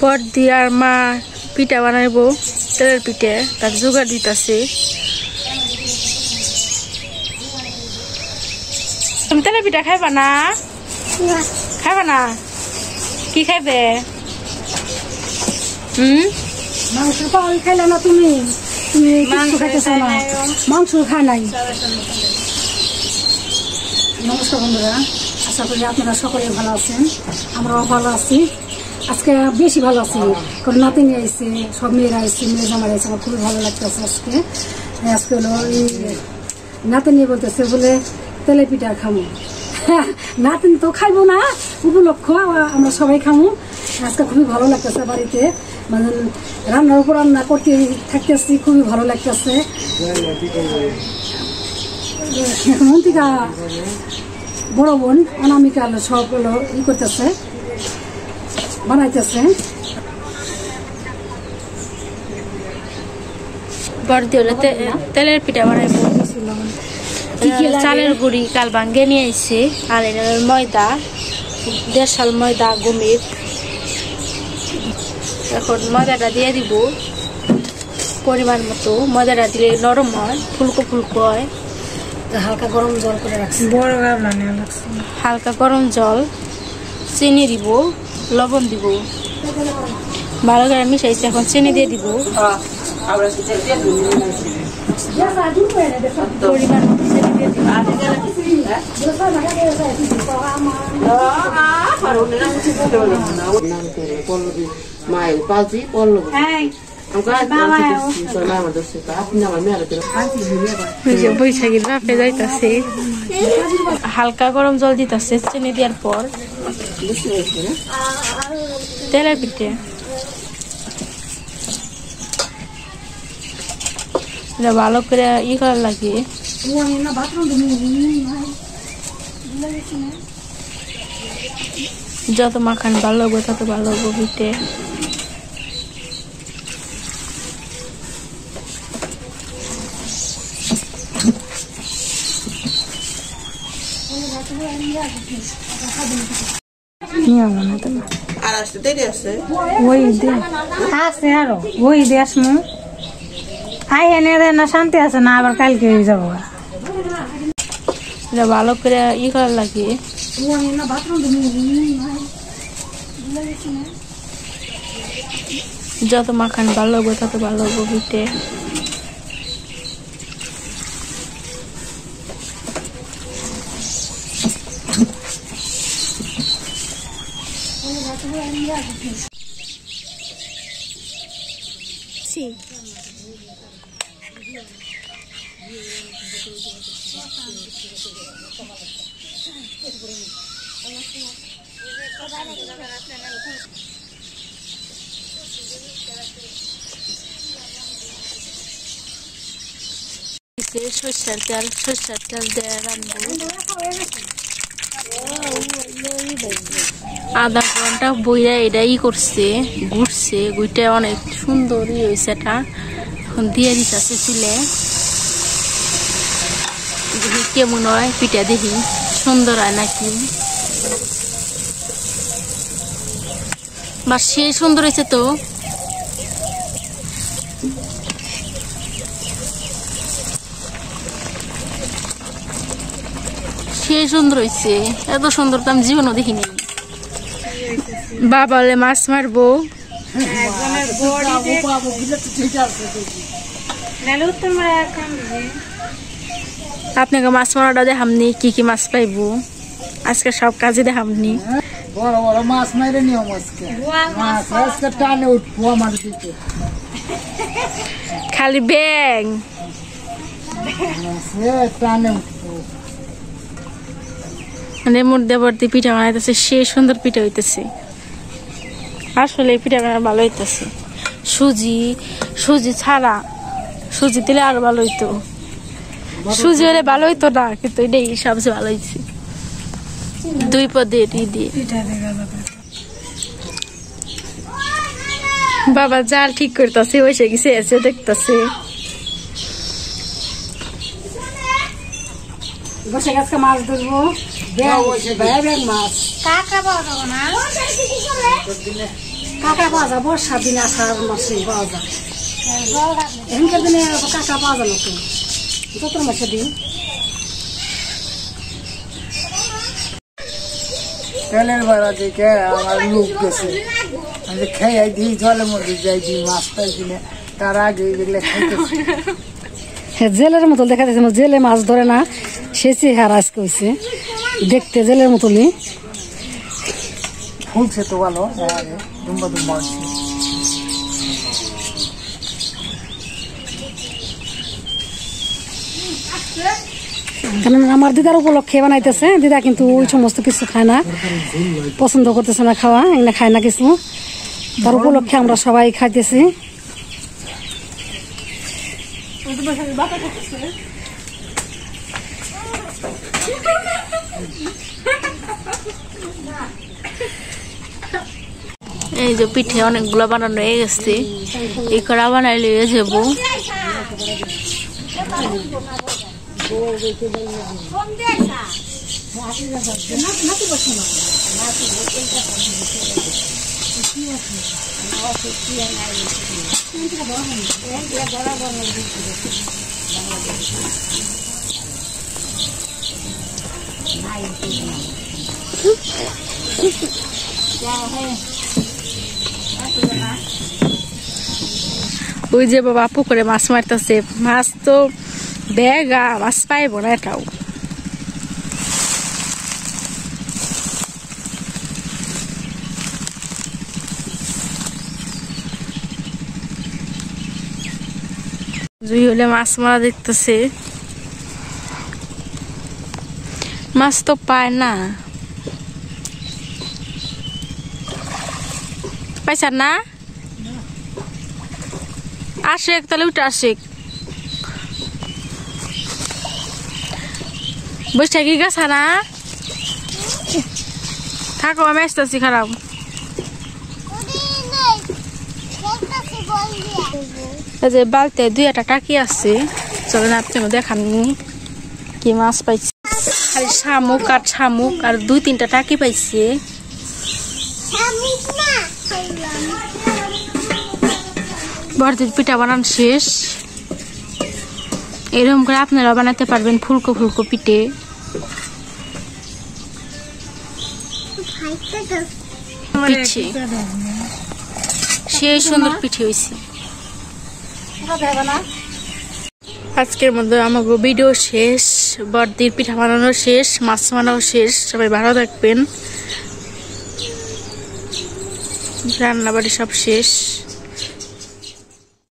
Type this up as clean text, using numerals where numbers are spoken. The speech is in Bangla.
বড়দি আর মা পিঠা বানাইবো, তেলের পিঠে, তার জোগাড় দিতেছে। তুমি তেলের পিঠা খাইবা না? খাইবা না? কি খাইবে? মাংস পাল খাইলে না তুমি? তুমি মাংস খাইতেছো না? মাংস খায় নাই। নমস্কার বন্ধুরা, আশা করি আপনারা সকলে ভালো আছেন, আমরাও ভালো আছি। আজকে বেশি ভালো আছি, কারণ নাতিনি আইসে, সব মেয়েরা আইসে, মেয়ে জামাই আইসে, আমার খুবই ভালো লাগতেছে। আজকে হলো নাতিনি বলতেছে বলে তেলে পিঠা খামো। নাতিনি তো খাইবো না, উপলক্ষ আমরা সবাই খামো। আজকে খুবই ভালো লাগতেছে, বাড়িতে মানে রান্নার উপর রান্না করতে থাকতেছি, খুবই ভালো লাগতেছে। এখন অন্তিকা বড় বোন অনামিকা সব হলো করতেছে, বানাইতেছে। বড়দি হলে তেলের পিঠা বানাইবো। চালের গুড়ি কাল ভাঙ্গে নিয়ে আইছে, আর এটা ময়দা, 1.5 সাল ময়দা গমের। এখন ময়দাটা দিয়ে দিব পরিমাণ মতো। ময়দাটা দিলে নরম হয়, ফুলকো ফুলকো হয়। হালকা গরম জল করে রাখছি, হালকা গরম জল, চিনি দিব, লবণ দিব, ভালো করে মিশাইছি। এখন চিনি দিয়ে দিব পরিমাণ মতো, চিনি দিয়ে দিব। বৈশাখীর বাপে যাইতাছে, হালকা গরম জল দিতেছে চিনি দেওয়ার পর। তেলের পিঠে ভালো করে করার লাগে, যত মাখান ভালো হবে তত ভালো হবে পিঠে। শান্তি আছে না, আবার কালকে যাবো। ভালো করে করার লাগে, যত মাখান ভালো হবে তত ভালো হবে পিঠে। সরষের তেল দিয়ে রান্না আধা ঘন্টা বইরা এটাই করছে, ঘুরছে, গুইটা অনেক সুন্দরই হয়েছে। এটা এখন দিয়ে দিতেছে চুলে, দেখি কেমন হয় পিঠা, দেখি সুন্দর হয় নাকি। বা সে সুন্দর হয়েছে তো। সে সুন্দর হয়েছে, এত সুন্দর তো আমি জীবনও দেখিনি। বাবা বলে মাছ মারবো, আপনাকে মাছ মারাটা দেখামনি, কি কি মাছ পাইবো আজকে সব কাজে দেখামনি। বড় বড় মাছ মাইরে নিয়ম আজকে, আজকে টানে উঠবো আমার দিকে, খালি ব্যাং টানে উঠবো। মানে মধ্যে ভর্তি পিঠা বানাইতেছে, সে সুন্দর পিঠা হইতেছে। আসলে পিঠা বানা ভালো হইতেছে। সুজি ছাড়া, সুজি দিলে আরো ভালো হইতো, সুজি হলে ভালো হইতো না, কিন্তু এটাই সবচেয়ে ভালো হয়েছে। 2 পদের দিয়ে বাবা জাল ঠিক করতেছে, বসে গেছে, এসে দেখতেছে। বসে আজকে মাছ ধরবো ব্যাগ মাছ কাঁকড়া পাওয়া যাবো না কাঁকড়া পাওয়া যাবো বর্ষার দিনে আষাঢ় মাসে পাওয়া যায় এখানকার দিনে কাঁকড়া পাওয়া যাবে তো চৈত্র মাসের দিন তেলের বেড়া দেখে আমার লোক গেছে আমি খেয়ে দিই জলের মধ্যে যাই দিই মাছ পাই কিনে তার আগে এগুলো খাইতেছি জেলের মতো দেখা যাচ্ছে জেলে মাছ ধরে না সে চেহারা আজকে হয়েছে দেখতে জেলের মতনই ফুলছে তো ভালো দুম্বা দুম্বা হচ্ছে কারণ আমার দিদার উপলক্ষে বানাইতেছে দিদা কিন্তু ওই সমস্ত কিছু খায় না পছন্দ করতেছে না খাওয়া এগুলো খায় না কিছু তার উপলক্ষে আমরা সবাই খাইতেছি এই যে পিঠে অনেকগুলো বানানো হয়ে গেছে এই কড়া বানাইলে যাবো ওই যে বাবা পুকুরে মাছ মারতেছে মাছ তো বেগা মাছ পাইব না এটাও জুই হলে মাছ মারা দেখতেছে মাছ তো পায় না পাইছার না আসে তাহলে উঠে আসে বসে কি গেছে না থাকো আমি আসতেছি খারাপ যে বালতে দুই একটা টাকি আছে চলেন আপনি দেখান কি মাছ পাইছে খালি শামুক আর দুই তিনটা টাকি পাইছে বড়দের পিঠা বানান শেষ এরকম করে আপনারা বানাতে পারবেন ফুলকো ফুলকো পিঠে সেই সুন্দর পিঠে হয়েছে আজকের মধ্যে আমাকে ভিডিও শেষ বড়দির পিঠা বানানো শেষ মাছ বানানো শেষ সবাই ভালো থাকবেন রান্নাবাড়ি সব শেষ